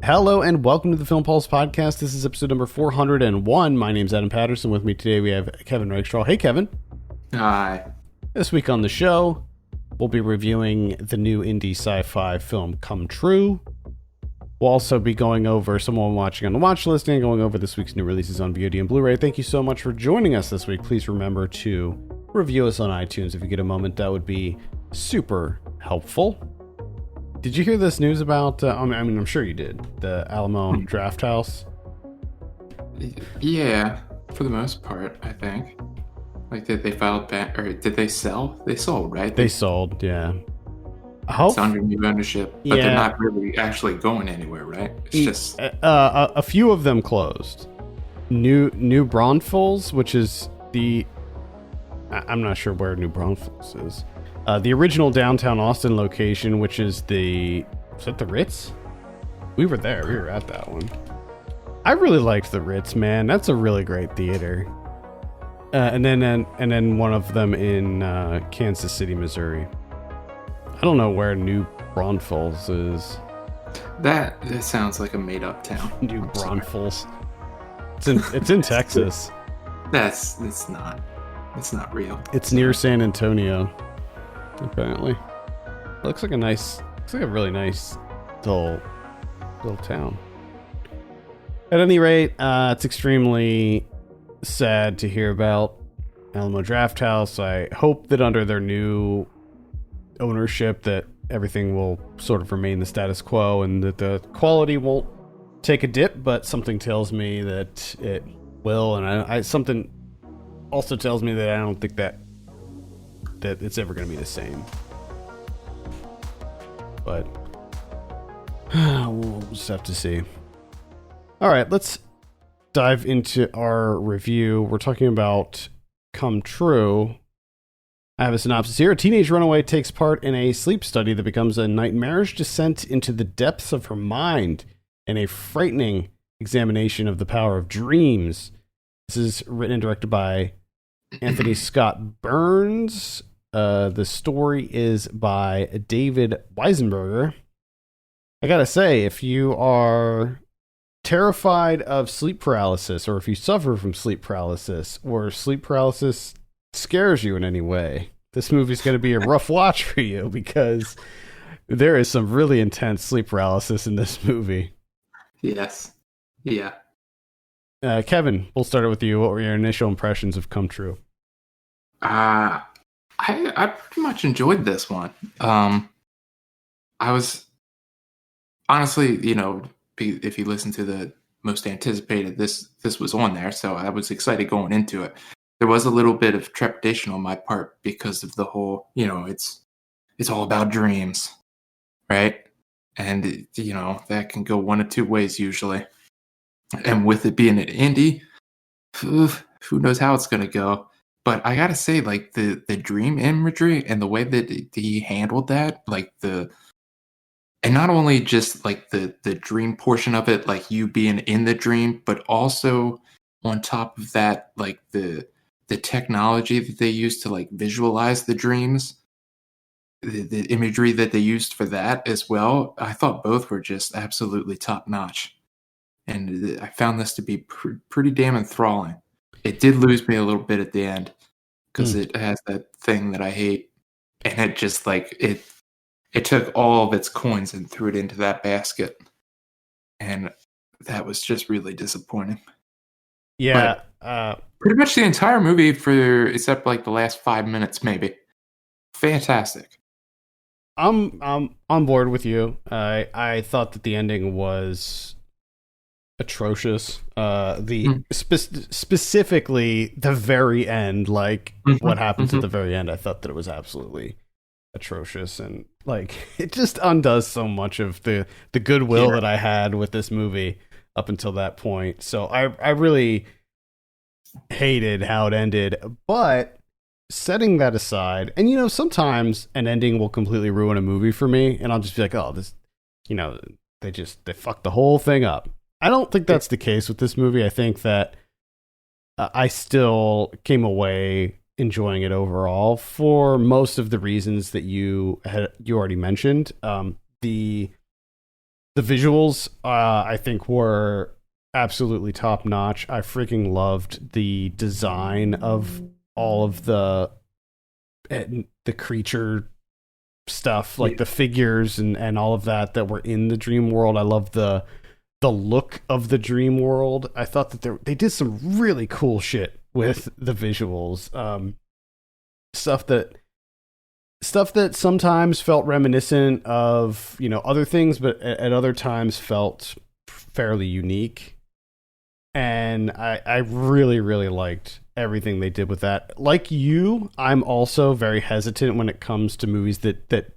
Hello and welcome to the Film Pulse podcast. This is episode number 401. My name's Adam Patterson. With me today we have Kevin Rakestraw. Hey, Kevin. Hi. This week on the show, we'll be reviewing the new indie sci-fi film Come True. We'll also be going over someone watching on the watch list and going over this week's new releases on VOD and Blu-ray. Thank you so much for joining us this week. Please remember to review us on iTunes if you get a moment. That would be super helpful. Did you hear this news about, I'm sure you did, the Alamo Draft House? Yeah, for the most part, I think. Like, did they file back, or did they sell? They sold, right? They sold, yeah. It's under new ownership, but they're not really actually going anywhere, right? It's just... a few of them closed. New Braunfels, which is the... I'm not sure where New Braunfels is. The original downtown Austin location, which is the Ritz? We were there. We were at that one. I really liked the Ritz, man. That's a really great theater. And then one of them in Kansas City, Missouri. I don't know where New Braunfels is. That sounds like a made-up town. New Braunfels. It's in Texas. It's not real. It's near San Antonio. Apparently, looks like a really nice little town. At any rate, it's extremely sad to hear about Alamo Draft House. I hope that under their new ownership that everything will sort of remain the status quo and that the quality won't take a dip, but something tells me that it will, and something also tells me that I don't think that it's ever going to be the same. But we'll just have to see. All right, let's dive into our review. We're talking about Come True. I have a synopsis here. A teenage runaway takes part in a sleep study that becomes a nightmarish descent into the depths of her mind and a frightening examination of the power of dreams. This is written and directed by Anthony Scott Burns. The story is by David Weisenberger. I gotta say, if you are terrified of sleep paralysis, or if you suffer from sleep paralysis, or sleep paralysis scares you in any way, this movie's gonna be a rough watch for you because there is some really intense sleep paralysis in this movie. Yes. Yeah. Kevin, we'll start with you. What were your initial impressions of Come True? I pretty much enjoyed this one. I was honestly, if you listen to the most anticipated, this was on there, so I was excited going into it. There was a little bit of trepidation on my part because of the whole, it's all about dreams, right? And that can go one of two ways usually. And with it being an indie, who knows how it's gonna go. But I gotta say, like, the dream imagery and the way that he handled that, and not only just like the dream portion of it, like you being in the dream, but also on top of that, like the technology that they use to like visualize the dreams, the imagery that they used for that as well. I thought both were just absolutely top notch, and I found this to be pretty damn enthralling. It did lose me a little bit at the end because it has that thing that I hate, and it just like it took all of its coins and threw it into that basket, and that was just really disappointing. Yeah, pretty much the entire movie except like the last 5 minutes, maybe. Fantastic. I'm on board with you. I thought that the ending was atrocious. Specifically the very end, like what happens at the very end, I thought that it was absolutely atrocious, and like it just undoes so much of the goodwill that I had with this movie up until that point. So I really hated how it ended. But setting that aside, and sometimes an ending will completely ruin a movie for me, and I'll just be like, oh, this, they fucked the whole thing up. I don't think that's the case with this movie. I think that I still came away enjoying it overall for most of the reasons that you already mentioned. The The visuals, I think, were absolutely top notch. I freaking loved the design of all of the creature stuff, like Yeah. the figures and all of that were in the dream world. I love the look of the dream world. I thought that they did some really cool shit with the visuals. Stuff that sometimes felt reminiscent of, other things, but at other times felt fairly unique. And I really, really liked everything they did with that. Like you, I'm also very hesitant when it comes to movies that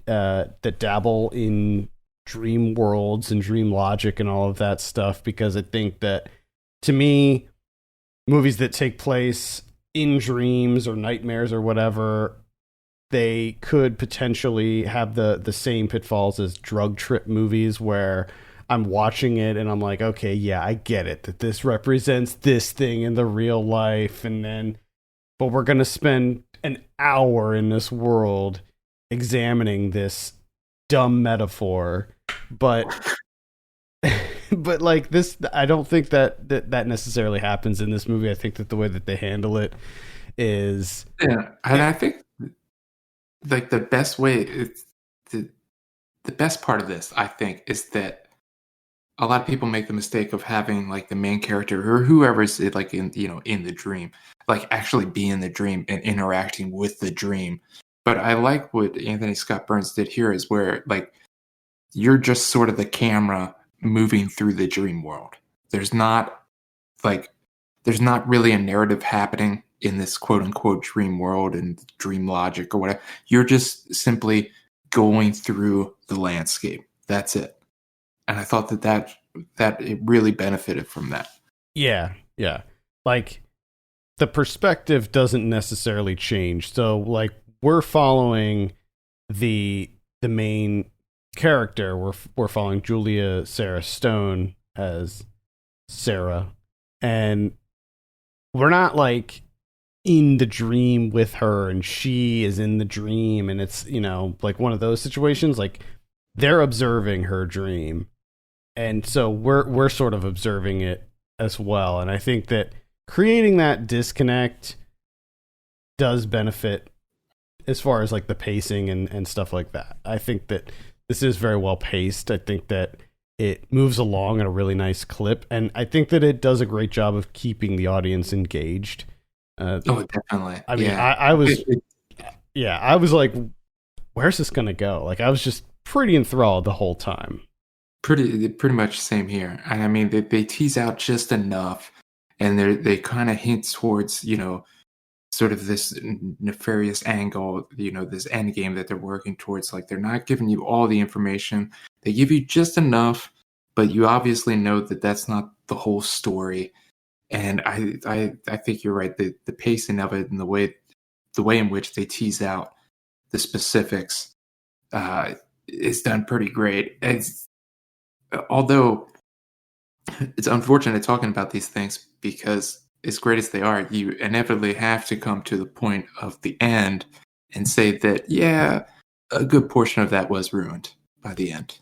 dabble in dream worlds and dream logic and all of that stuff, because I think that, to me, movies that take place in dreams or nightmares or whatever, they could potentially have the same pitfalls as drug trip movies, where I'm watching it and I'm like, okay, yeah, I get it that this represents this thing in the real life, but we're going to spend an hour in this world examining this dumb metaphor. But but like this, I don't think that necessarily happens in this movie. I think that the way that they handle it is, Yeah, and I think like the best way the best part of this, I think, is that a lot of people make the mistake of having like the main character or whoever's like in the dream, like actually be in the dream and interacting with the dream. But I like what Anthony Scott Burns did here, is where like you're just sort of the camera moving through the dream world. There's not like there's not really a narrative happening in this quote unquote dream world and dream logic or whatever. You're just simply going through the landscape. That's it. And I thought that it really benefited from that. yeah, yeah. Like, the perspective doesn't necessarily change. So like, we're following the main character. We're following Julia Sarah Stone as Sarah, and we're not like in the dream with her and she is in the dream, and it's, like one of those situations. Like, they're observing her dream, and so we're sort of observing it as well. And I think that creating that disconnect does benefit as far as like the pacing and stuff like that. I think that this is very well paced. I think that it moves along at a really nice clip, and I think that it does a great job of keeping the audience engaged. Oh, definitely. I mean, Yeah. I was, yeah, I was like, where's this gonna go? Like, I was just pretty enthralled the whole time. Pretty much same here. And I mean, they tease out just enough, and they kind of hint towards sort of this nefarious angle, this end game that they're working towards. Like, they're not giving you all the information; they give you just enough, but you obviously know that that's not the whole story. And I think you're right. The pacing of it and the way in which they tease out the specifics is done pretty great. Although it's unfortunate talking about these things, because as great as they are, you inevitably have to come to the point of the end and say that, yeah, a good portion of that was ruined by the end.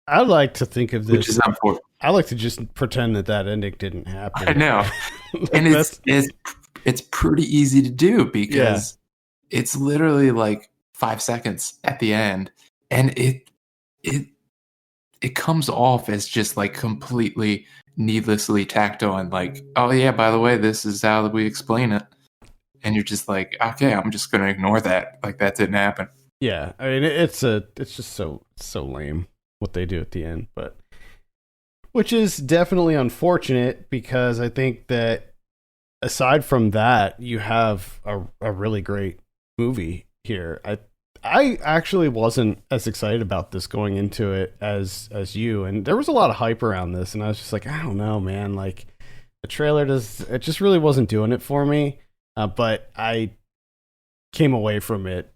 I like to think of Which this. is unfortunate. I like to just pretend that ending didn't happen. I know. And it's pretty easy to do, because it's literally like 5 seconds at the end, and it comes off as just like completely needlessly tacked on, like, oh yeah, by the way, this is how we explain it. And you're just like, okay, I'm just gonna ignore that. Like, that didn't happen. Yeah, I mean, it's just so lame what they do at the end, but which is definitely unfortunate, because I think that aside from that, you have a really great movie here. I actually wasn't as excited about this going into it as you, and there was a lot of hype around this, and I was just like, I don't know, man. Like, the trailer just really wasn't doing it for me. But I came away from it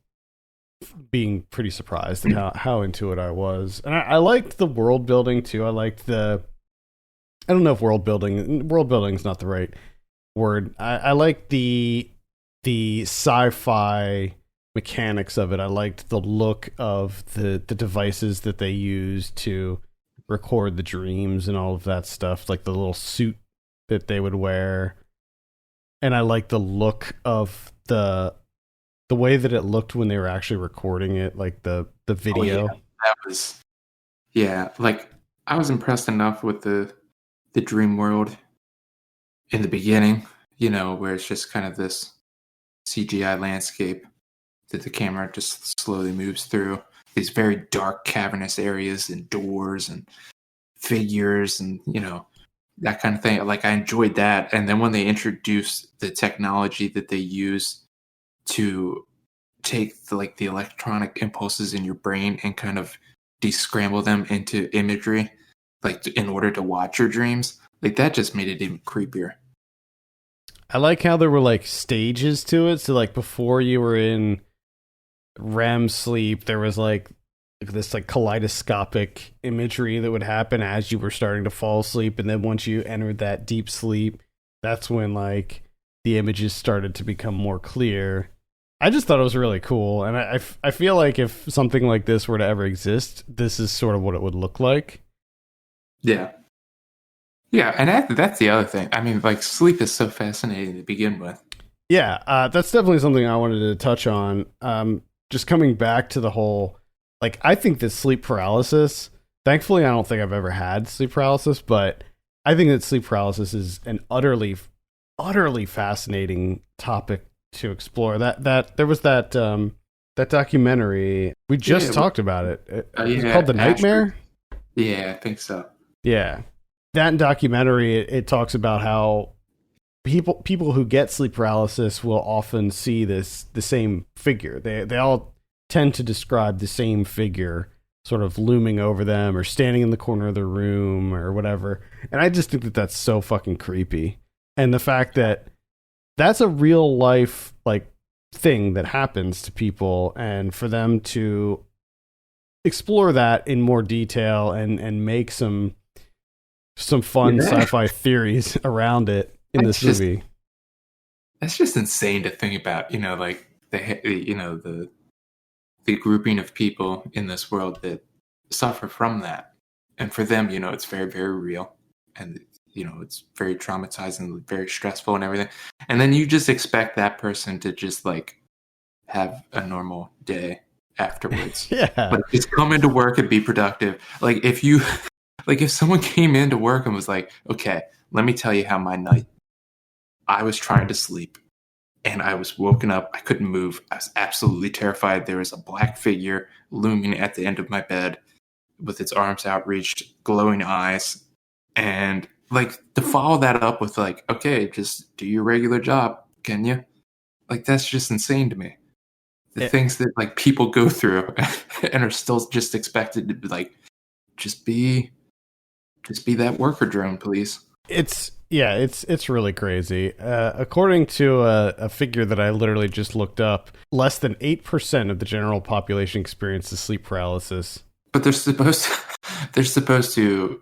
being pretty surprised at how into it I was, and I liked the world building too. I liked I don't know if world building is not the right word. I like the sci-fi mechanics of it. I liked the look of the devices that they used to record the dreams and all of that stuff, like the little suit that they would wear. And I like the look of the way that it looked when they were actually recording it, like the video. Oh, yeah. That was, yeah, like I was impressed enough with the dream world in the beginning, where it's just kind of this CGI landscape that the camera just slowly moves through these very dark cavernous areas and doors and figures and that kind of thing. Like I enjoyed that. And then when they introduced the technology that they use to take the electronic impulses in your brain and kind of descramble them into imagery, like in order to watch your dreams, like that just made it even creepier. I like how there were like stages to it. So like before you were in REM sleep, there was like this like kaleidoscopic imagery that would happen as you were starting to fall asleep, and then once you entered that deep sleep, that's when like the images started to become more clear. I just thought it was really cool, and I feel like if something like this were to ever exist, this is sort of what it would look like. Yeah. Yeah, and that's the other thing. I mean, like, sleep is so fascinating to begin with. Yeah, that's definitely something I wanted to touch on. Just coming back to the whole, like, I think that sleep paralysis, thankfully, I don't think I've ever had sleep paralysis, but I think that sleep paralysis is an utterly fascinating topic to explore. That there was that documentary, we just talked about it. It's called The Nightmare? Yeah, I think so. Yeah. That documentary, it talks about how people who get sleep paralysis will often see the same figure. They all tend to describe the same figure sort of looming over them or standing in the corner of the room or whatever. And I just think that that's so fucking creepy. And the fact that that's a real life like thing that happens to people, and for them to explore that in more detail and make some fun sci-fi theories around it in this movie. That's just insane to think about, like the grouping of people in this world that suffer from that. And for them, it's very, very real. And, it's very traumatizing, very stressful and everything. And then you just expect that person to just like have a normal day afterwards. Yeah. Like just come into work and be productive. Like if someone came into work and was like, okay, let me tell you how my night, I was trying to sleep and I was woken up. I couldn't move. I was absolutely terrified. There was a black figure looming at the end of my bed with its arms outreached, glowing eyes. And like to follow that up with like, okay, just do your regular job. Can you? Like, that's just insane to me. The things that like people go through and are still just expected to be like, just be that worker drone, please. It's really crazy. According to a figure that I literally just looked up, less than 8% of the general population experiences sleep paralysis. But they're supposed to,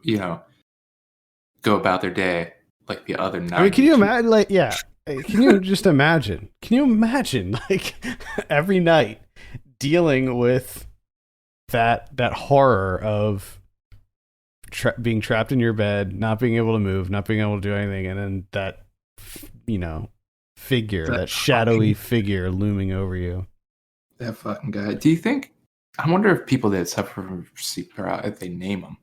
go about their day like the other 90%. I mean, can you imagine? Like, yeah, can you just imagine? Can you imagine like every night dealing with that horror of being trapped in your bed, not being able to move, not being able to do anything, and then that figure, that shadowy figure looming over you. That fucking guy. Do you think? I wonder if people that suffer from sleep paralysis, if they name them.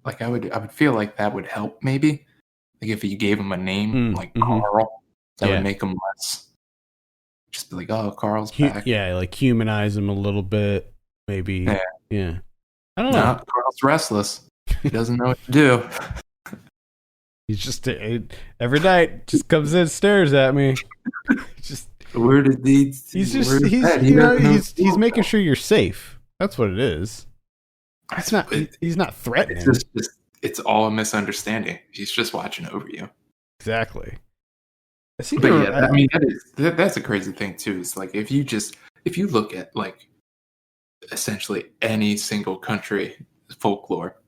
Like I would feel like that would help. Maybe like if you gave him a name, like Carl, that would make him less. Just be like, oh, Carl's back. Yeah, like humanize him a little bit, maybe. Yeah. I don't know. Carl's restless. He doesn't know what to do. He's just every night just comes in, stares at me. Just where did these? He's making sure you're safe. That's what it is. He's not threatening. It's all a misunderstanding. He's just watching over you. Exactly. I mean, that's a crazy thing too. It's like if you look at like essentially any single country folklore,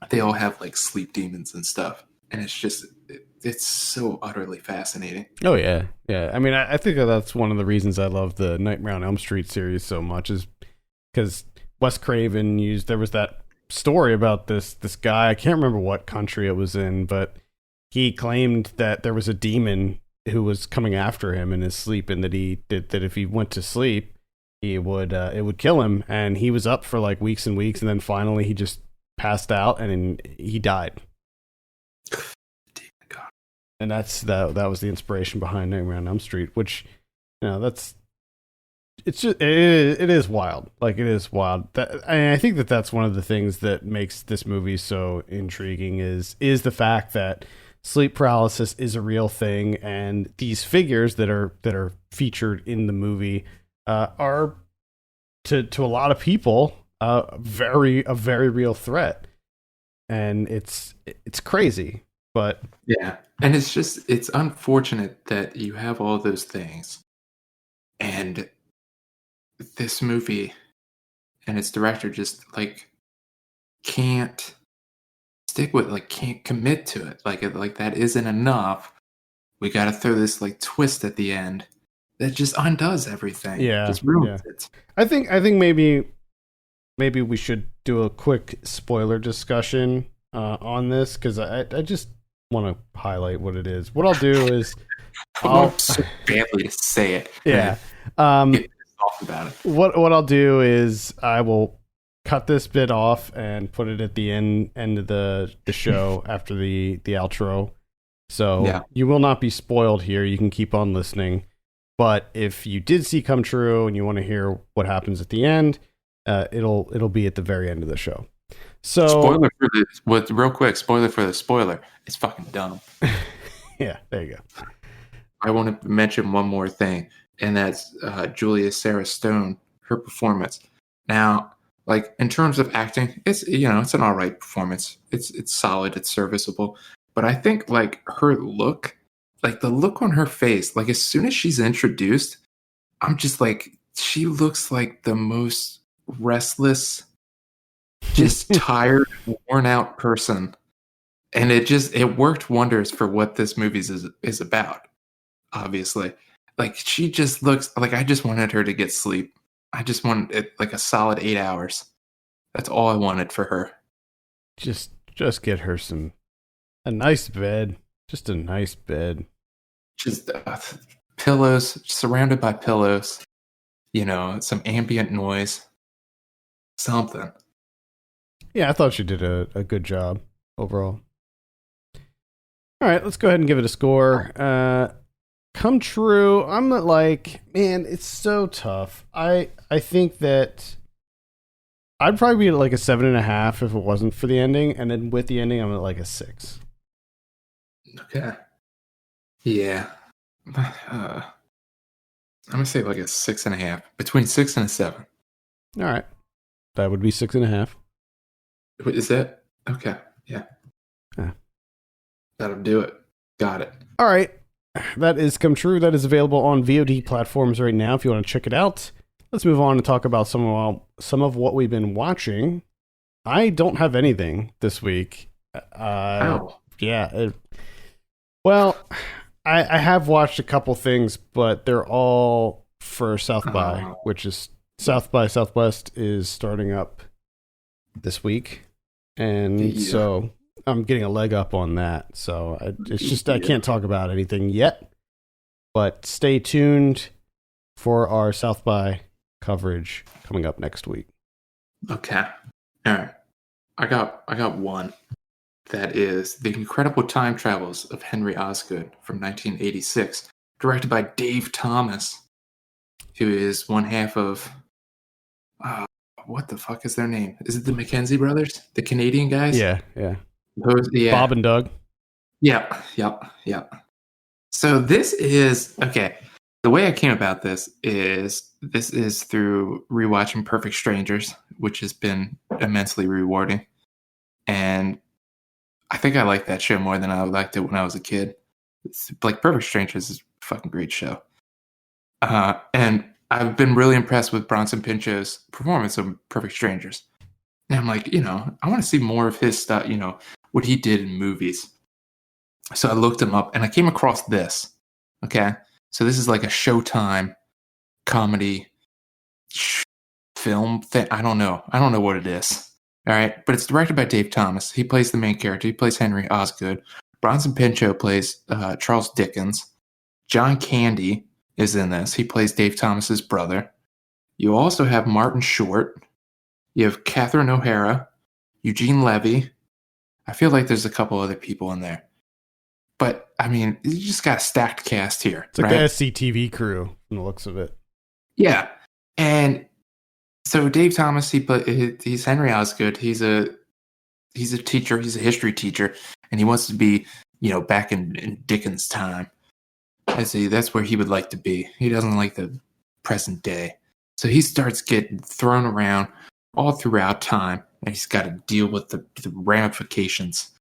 they all have like sleep demons and stuff, and it's so utterly fascinating. Oh yeah. I mean, I think that's one of the reasons I love the Nightmare on Elm Street series so much, is because Wes Craven there was that story about this guy. I can't remember what country it was in, but he claimed that there was a demon who was coming after him in his sleep, and that if he went to sleep, he would it would kill him. And he was up for like weeks and weeks, and then finally he just passed out and he died. God. And that was the inspiration behind Nightmare on Elm Street, which, it's just it is wild. Like, it is wild. I think that's one of the things that makes this movie so intriguing is the fact that sleep paralysis is a real thing, and these figures that are featured in the movie are to a lot of people a very real threat, and it's crazy. But yeah, and it's unfortunate that you have all those things, and this movie and its director just like can't stick with, like, can't commit to it. Like that isn't enough. We got to throw this like twist at the end that just undoes everything. Yeah, just ruins it. I think maybe we should do a quick spoiler discussion on this, because I just want to highlight what it is. What I'll do is I'll so badly to say it. Yeah. Get pissed off about it. What I'll do is I will cut this bit off and put it at the end of the show after the outro. So you will not be spoiled here. You can keep on listening. But if you did see Come True and you want to hear what happens at the end, it'll be at the very end of the show. So spoiler for real quick, spoiler for the spoiler. It's fucking dumb. Yeah, there you go. I want to mention one more thing, and that's Julia Sarah Stone, her performance. Now, like, in terms of acting, it's it's an all right performance. It's solid, it's serviceable. But I think like her look, like the look on her face, like as soon as she's introduced, I'm just like, she looks like the most restless, just tired, worn out person. And it worked wonders for what this movie is about. Obviously, like, she just looks like, I just wanted her to get sleep. I just wanted it like a solid 8 hours. That's all I wanted for her. Just get her a nice bed, just a nice bed. Just pillows, surrounded by pillows. Some ambient noise, something. Yeah, I thought she did a good job overall. All right, let's go ahead and give it a score. Come True, I'm like, man, it's so tough. I think that I'd probably be at like a 7.5 if it wasn't for the ending, and then with the ending, I'm at like a 6. Okay. Yeah. I'm gonna say like a 6.5, between 6 and a 7. All right, that would be 6.5. Is that okay? Yeah. That'll do it. Got it. All right. That is Come True. That is available on VOD platforms right now if you want to check it out. Let's move on and talk about some of what we've been watching. I don't have anything this week. Yeah. Well, I have watched a couple things, but they're all for South by, which is South by Southwest is starting up this week. And so I'm getting a leg up on that. So I can't talk about anything yet, but stay tuned for our South by coverage coming up next week. Okay. All right. I got one. That is The Incredible Time Travels of Henry Osgood from 1986, directed by Dave Thomas, who is one half of what the fuck is their name? Is it the Mackenzie brothers? The Canadian guys? Yeah. Yeah. Bob and Doug. Yeah. So this is, okay, the way I came about this is through rewatching Perfect Strangers, which has been immensely rewarding. And I think I like that show more than I liked it when I was a kid. It's like, Perfect Strangers is a fucking great show. And I've been really impressed with Bronson Pinchot's performance of Perfect Strangers. And I'm like, I want to see more of his stuff, what he did in movies. So I looked him up and I came across this. Okay. So this is like a Showtime comedy film thing. I don't know what it is. All right, but it's directed by Dave Thomas. He plays the main character. He plays Henry Osgood. Bronson Pinchot plays Charles Dickens. John Candy is in this. He plays Dave Thomas's brother. You also have Martin Short. You have Catherine O'Hara, Eugene Levy. I feel like there's a couple other people in there. But, I mean, you just got a stacked cast here. It's like the SCTV crew from the looks of it. Yeah. And so Dave Thomas, he's Henry Osgood. He's a teacher. He's a history teacher. And he wants to be, back in Dickens' time. That's where he would like to be. He doesn't like the present day. So he starts getting thrown around all throughout time. And he's got to deal with the ramifications.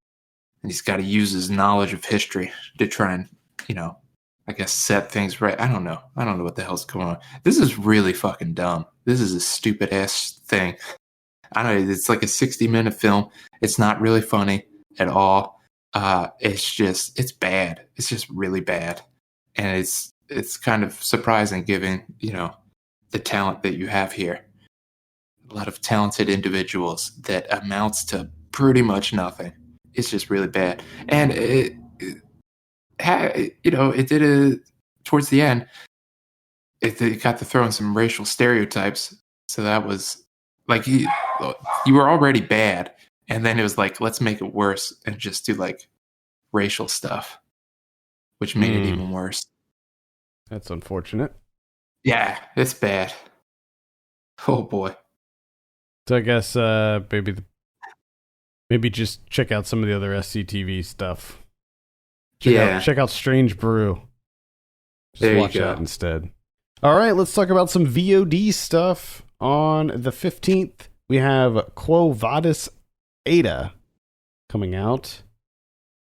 And he's got to use his knowledge of history to try and, I guess set things right. I don't know what the hell's going on. This is really fucking dumb. This is a stupid ass thing. I don't know. It's like a 60-minute film. It's not really funny at all. It's bad. It's just really bad. And it's kind of surprising given, the talent that you have here. A lot of talented individuals that amounts to pretty much nothing. It's just really bad. And it did it towards the end. It got to throw in some racial stereotypes. So that was like, you were already bad. And then it was like, let's make it worse and just do like racial stuff, which made it even worse. That's unfortunate. Yeah, it's bad. Oh boy. So I guess maybe just check out some of the other SCTV stuff. Check out Strange Brew. Just watch that instead. All right, let's talk about some VOD stuff. On the 15th, we have Quo Vadis Ada coming out.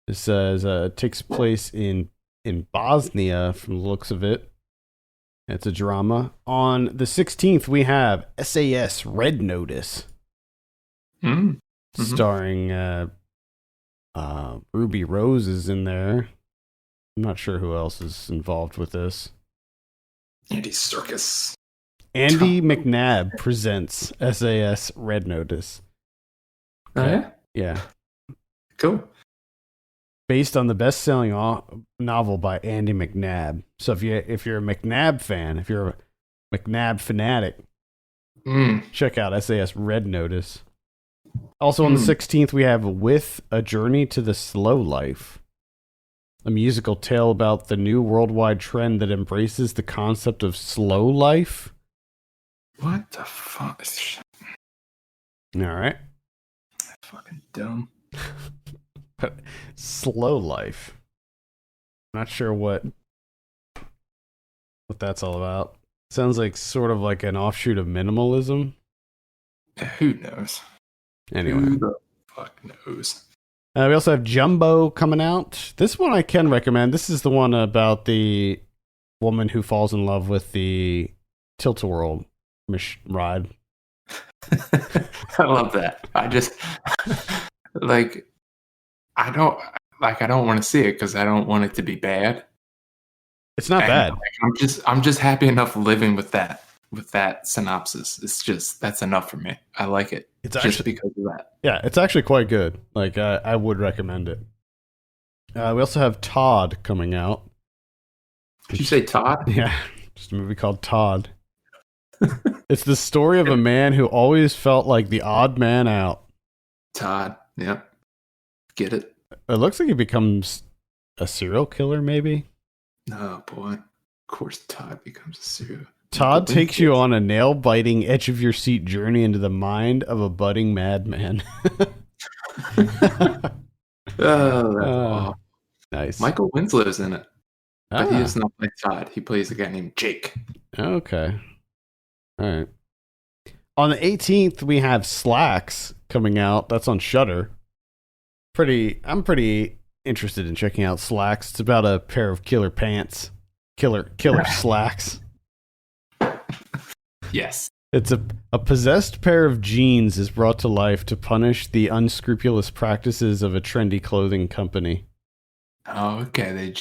This says takes place in Bosnia from the looks of it. It's a drama. On the 16th, we have SAS Red Notice. Starring Ruby Rose is in there. I'm not sure who else is involved with this. Andy Serkis. Andy McNabb presents SAS Red Notice. Oh, yeah? Yeah. Cool. Based on the best-selling novel by Andy McNabb. So if you're a McNabb fan, if you're a McNabb fanatic, check out SAS Red Notice. Also on the 16th, we have With a Journey to the Slow Life, a musical tale about the new worldwide trend that embraces the concept of slow life. What the fuck? All right. Fucking dumb. Slow life. Not sure what that's all about. Sounds like sort of like an offshoot of minimalism. Who knows? Anyway. Who the fuck knows? We also have Jumbo coming out. This one I can recommend. This is the one about the woman who falls in love with the Tilt-A-Whirl ride. I love that. I just I don't want to see it because I don't want it to be bad. It's not bad. I'm just happy enough living with that synopsis. It's just that's enough for me. I like it. It's just actually, because of that. Yeah, it's actually quite good. Like I would recommend it. We also have Todd coming out. Did you say Todd? Yeah, just a movie called Todd. It's the story of a man who always felt like the odd man out. Todd, yeah. Get it? It looks like he becomes a serial killer, maybe? Oh, boy. Of course Todd becomes a serial killer. Todd takes you on a nail-biting, edge-of-your-seat journey into the mind of a budding madman. Oh, nice. Michael Winslow's in it. But he does not play Todd. He plays a guy named Jake. Okay. All right. On the 18th, we have Slacks coming out. That's on Shudder. I'm pretty interested in checking out Slacks. It's about a pair of killer pants. Killer slacks. Yes. It's a possessed pair of jeans is brought to life to punish the unscrupulous practices of a trendy clothing company. Oh, okay.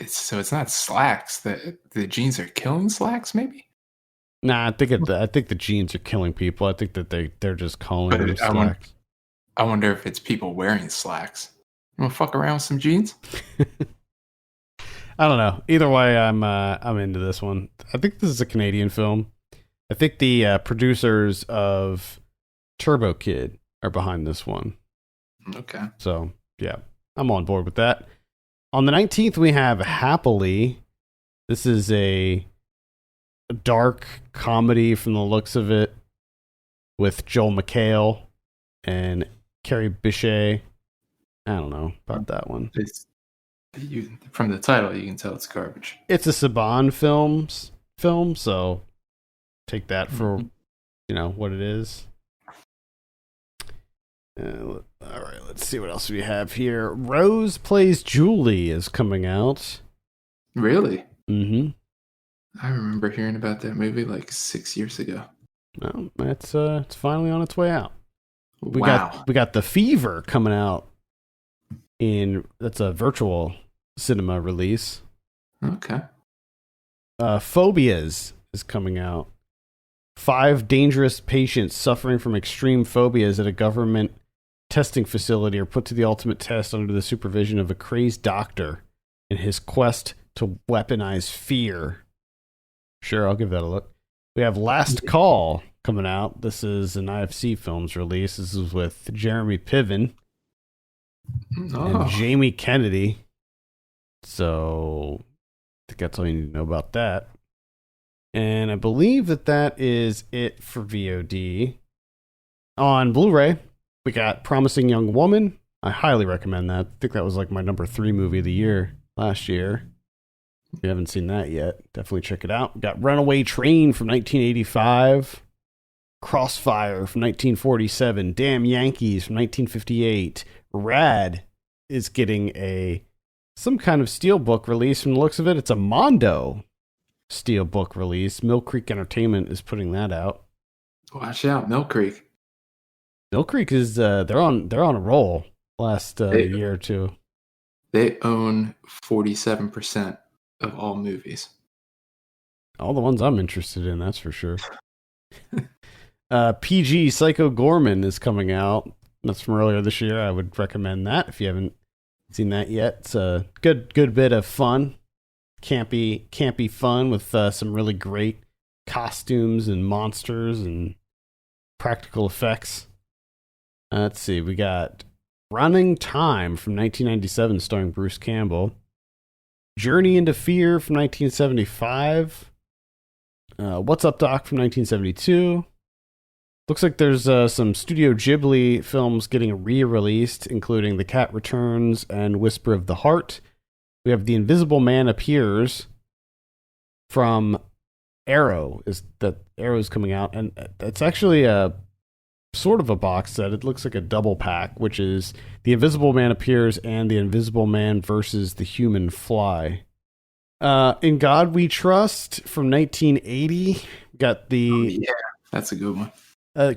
So it's not slacks. The jeans are killing slacks, maybe? Nah, I think the genes are killing people. I think that they're just calling them But slacks. I wonder if it's people wearing slacks. You want to fuck around with some jeans? I don't know. Either way, I'm into this one. I think this is a Canadian film. I think the producers of Turbo Kid are behind this one. Okay. So yeah, I'm on board with that. On the 19th, we have Happily. This is a dark comedy from the looks of it, with Joel McHale and Carrie Bichet. I don't know about that one. From the title, you can tell it's garbage. It's a Saban film, so take that for what it is. All right, let's see what else we have here. Rose Plays Julie is coming out. Really? Mm-hmm. I remember hearing about that movie like 6 years ago. Well, it's finally on its way out. We Wow. got The Fever coming out that's a virtual cinema release. Okay. Phobias is coming out. 5 dangerous patients suffering from extreme phobias at a government testing facility are put to the ultimate test under the supervision of a crazed doctor in his quest to weaponize fear. Sure, I'll give that a look. We have Last Call coming out. This is an IFC Films release. This is with Jeremy Piven and Jamie Kennedy. So I think that's all you need to know about that. And I believe that is it for VOD. On Blu-ray, we got Promising Young Woman. I highly recommend that. I think that was like my number 3 movie of the year last year. If you haven't seen that yet, definitely check it out. We got Runaway Train from 1985. Crossfire from 1947. Damn Yankees from 1958. Rad is getting some kind of steelbook release from the looks of it. It's a Mondo steelbook release. Mill Creek Entertainment is putting that out. Watch out, Mill Creek. Mill Creek is they're on a roll last year or two. They own 47% of all movies. All the ones I'm interested in, that's for sure. PG Psycho Gorman is coming out. That's from earlier this year. I would recommend that if you haven't seen that yet. It's a good bit of fun. Campy fun with some really great costumes and monsters and practical effects. Let's see. We got Running Time from 1997 starring Bruce Campbell. Journey into Fear from 1975. What's Up Doc from 1972. Looks like there's some Studio Ghibli films getting re-released, including The Cat Returns and Whisper of the Heart. We have The Invisible Man Appears from Arrow. Arrow's coming out, and it's actually a sort of a box set. It looks like a double pack, which is The Invisible Man Appears and The Invisible Man versus the Human Fly. In God We Trust from 1980. Got the yeah, that's a good one.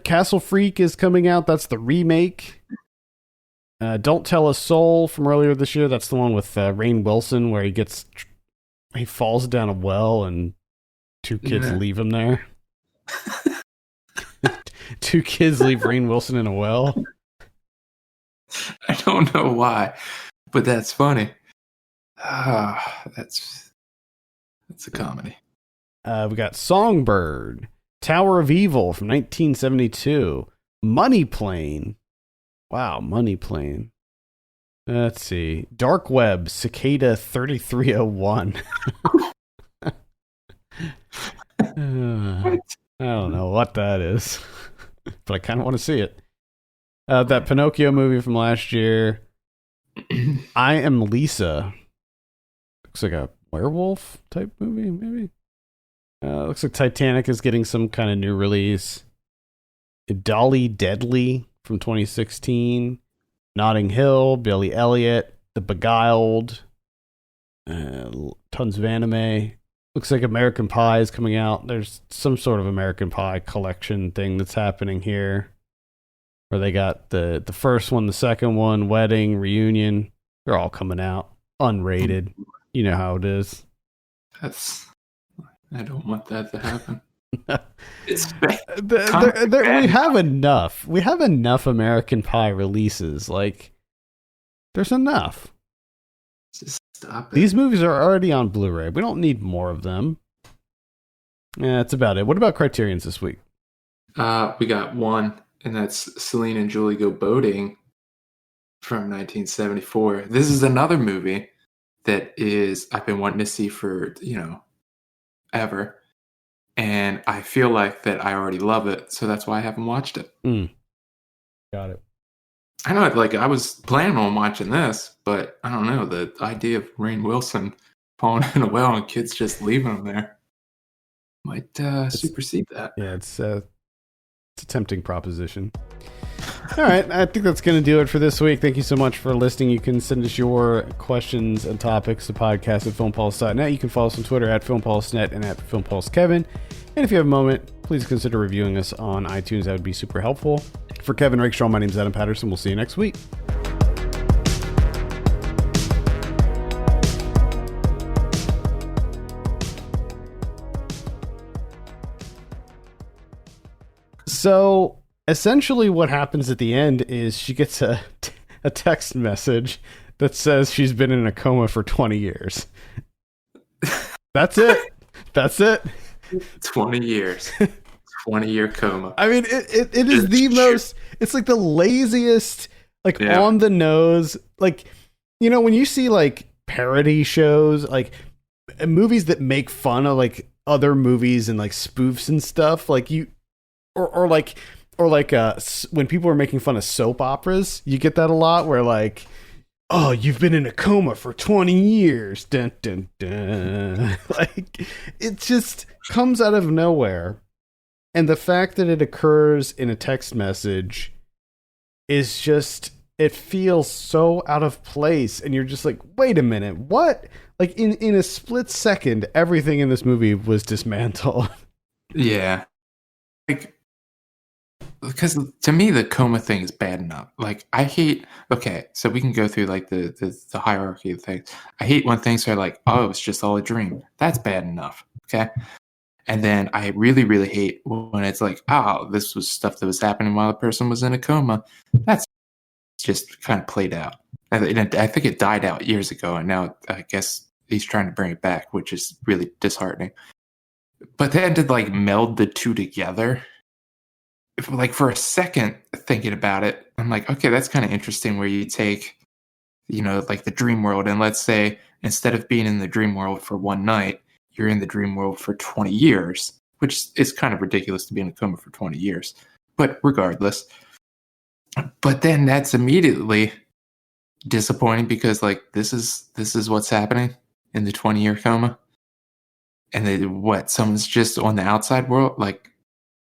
Castle Freak is coming out. That's the remake. Don't Tell a Soul from earlier this year. That's the one with Rainn Wilson where he falls down a well and 2 kids leave him there. 2 kids leave Rainn Wilson in a well. I don't know why, but that's funny. That's a comedy. We got Songbird, Tower of Evil from 1972, Money Plane. Wow, Money Plane. Let's see. Dark Web, Cicada 3301. I don't know what that is, but I kind of want to see it. That Pinocchio movie from last year. I Am Lisa. Looks like a werewolf type movie, maybe. Looks like Titanic is getting some kind of new release. Dolly Deadly from 2016. Notting Hill, Billy Elliot, The Beguiled. Tons of anime. Looks like American Pie is coming out. There's some sort of American Pie collection thing that's happening here. Where they got the first one, the second one, Wedding, Reunion. They're all coming out. Unrated. You know how it is. I don't want that to happen. It's We have enough. We have enough American Pie releases. Like, there's enough. just stop it. These movies are already on Blu-ray. We don't need more of them. Yeah, that's about it. What about Criterion's this week? We got one, and that's Celine and Julie Go Boating from 1974. This is another movie that I've been wanting to see for, ever. And I feel like that I already love it, so that's why I haven't watched it. Got it. I know, I was planning on watching this, but I don't know, the idea of Rainn Wilson falling in a well and kids just leaving him there might supersede that. Yeah, it's a tempting proposition. All right, I think that's going to do it for this week. Thank you so much for listening. You can send us your questions and topics to podcast at filmpulse.net. You can follow us on Twitter at filmpulse.net and at filmpulsekevin. And if you have a moment, please consider reviewing us on iTunes. That would be super helpful. For Kevin Rakestraw, my name is Adam Patterson. We'll see you next week. So essentially what happens at the end is she gets a text message that says she's been in a coma for 20 years. That's it. That's it. 20 years. 20-year coma. I mean, it is the most, it's like the laziest, like on the nose, like, when you see like parody shows, like movies that make fun of like other movies and like spoofs and stuff, like or like when people are making fun of soap operas, you get that a lot where like, oh, you've been in a coma for 20 years. Dun, dun, dun. Like, it just comes out of nowhere. And the fact that it occurs in a text message is just, it feels so out of place. And you're just like, wait a minute, what? Like in a split second, everything in this movie was dismantled. Yeah. Like, because to me the coma thing is bad enough. Like, I hate, okay, so we can go through like the hierarchy of things. I hate when things are like, oh, it's just all a dream. That's bad enough. Okay. And then I really, really hate when it's like, oh, this was stuff that was happening while the person was in a coma. That's just kind of played out. I think it died out years ago, and now I guess he's trying to bring it back, which is really disheartening. But then to like meld the two together, like for a second thinking about it, I'm like, okay, that's kind of interesting where you take, like the dream world, and let's say instead of being in the dream world for one night, you're in the dream world for 20 years, which is kind of ridiculous to be in a coma for 20 years. But regardless, but then that's immediately disappointing because like this is what's happening in the 20-year coma. And then someone's just on the outside world, like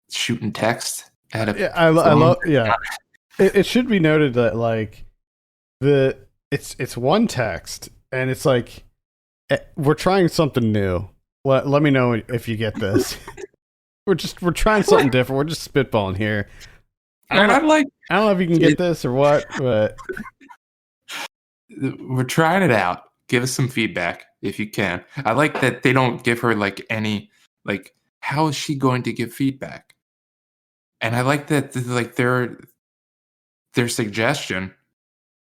shooting text at a I love it should be noted that like it's one text and it's like we're trying something new. Let me know if you get this. we're trying something different. We're just spitballing here. I don't know if you can get this or what, but we're trying it out. Give us some feedback if you can. I like that they don't give her like any, like, how is she going to give feedback? And I like that like their suggestion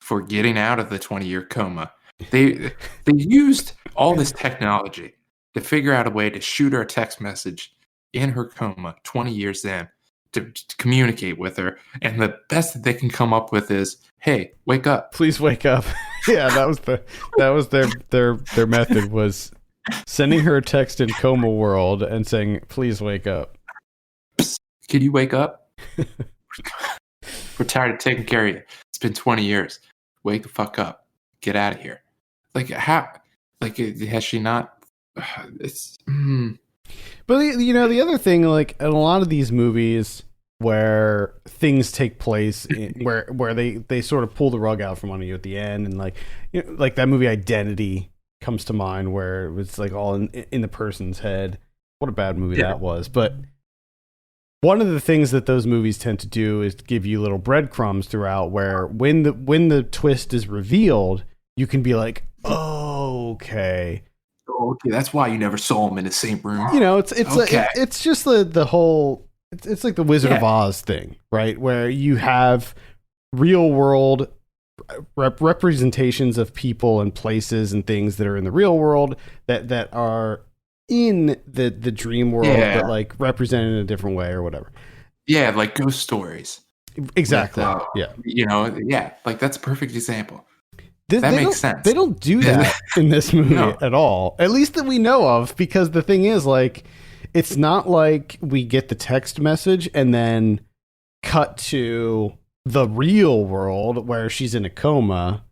for getting out of the 20-year coma. They used all this technology to figure out a way to shoot her a text message in her coma 20 years in to communicate with her. And the best that they can come up with is, hey, wake up. Please wake up. Yeah, that was their method, was sending her a text in coma world and saying, please wake up. Can you wake up? We're tired of taking care of you. It's been 20 years. Wake the fuck up. Get out of here. Like, how? Like, has she not? It's. But the other thing, like in a lot of these movies where things take place, where they sort of pull the rug out from under you at the end, and like like that movie Identity comes to mind, where it was like all in the person's head. What a bad movie that was. But one of the things that those movies tend to do is give you little breadcrumbs throughout, where when the twist is revealed, you can be like, oh, okay. Okay, that's why you never saw him in the same room. You know, it's just the whole it's like the Wizard of Yeah. Oz thing, right? Where you have real world representations of people and places and things that are in the real world that are in the dream world, Yeah. but like represented in a different way or whatever. Yeah, like ghost stories. Exactly. Yeah. You know, yeah, like that's a perfect example. They makes sense. They don't do that in this movie No. at all. At least that we know of, because the thing is, like, it's not like we get the text message and then cut to the real world where she's in a coma.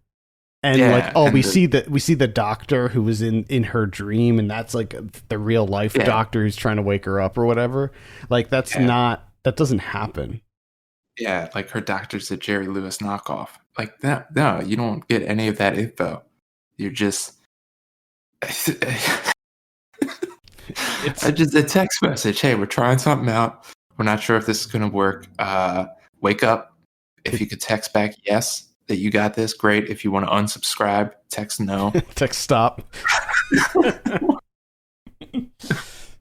And we see the doctor who was in her dream, and that's like the real life doctor who's trying to wake her up or whatever. Like that doesn't happen. Yeah, like her doctor's a Jerry Lewis knockoff. Like that, no, you don't get any of that info. You're just it's just a text message. Hey, we're trying something out. We're not sure if this is going to work. Wake up. If you could text back yes that you got this, great. If you want to unsubscribe, text no. Text stop.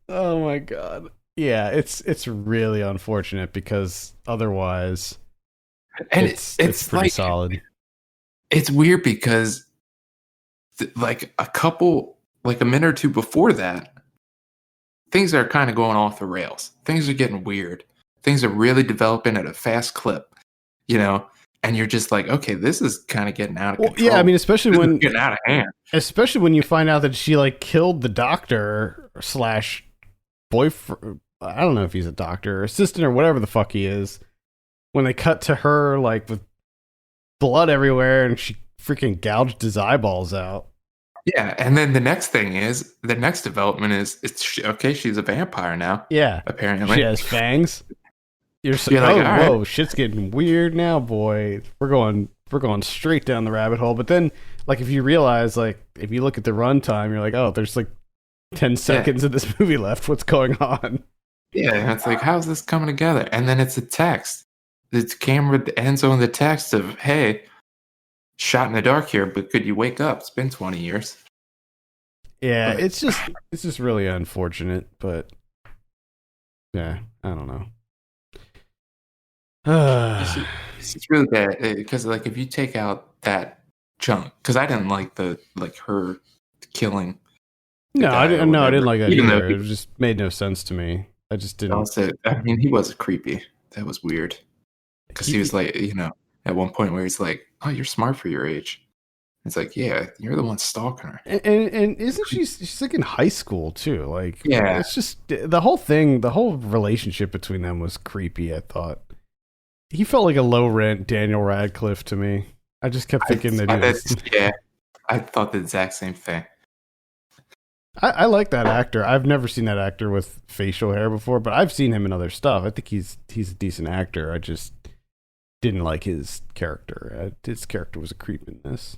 Oh my god. Yeah, it's really unfortunate, because otherwise, and it's pretty like, solid. It's weird because like a minute or two before that, things are kind of going off the rails. Things are getting weird. Things are really developing at a fast clip, you know, and you're just like, okay, this is kind of getting out of control. Yeah, I mean, especially when getting out of hand. Especially when you find out that she like killed the doctor / boyfriend. I don't know if he's a doctor or assistant or whatever the fuck he is. When they cut to her like with blood everywhere and she freaking gouged his eyeballs out. Yeah, and then the next development is she's a vampire now. Yeah, apparently she has fangs. You're like, whoa, right. Shit's getting weird now, boy. We're going straight down the rabbit hole. But then, like, if you realize, like, if you look at the runtime, you're like, oh, there's like 10 seconds of this movie left. What's going on? Yeah, it's like, how's this coming together? And then it's a text. The camera ends on the text of, hey, shot in the dark here, but could you wake up? It's been 20 years. Yeah, it's just really unfortunate, but yeah, I don't know. It's really bad, because like if you take out that chunk, because I didn't like her killing. No, I didn't like that either. It just made no sense to me. I just didn't. Also, I mean, he was creepy. That was weird. Because he was like, you know, at one point where he's like, "Oh, you're smart for your age." It's like, yeah, you're the one stalking her. And isn't she's like in high school too? Like, yeah, it's just the whole thing, the whole relationship between them was creepy. I thought he felt like a low rent Daniel Radcliffe to me. I just kept thinking yeah, I thought the exact same thing. I like that actor. I've never seen that actor with facial hair before, but I've seen him in other stuff. I think he's a decent actor. I just didn't like his character. His character was a creep in this.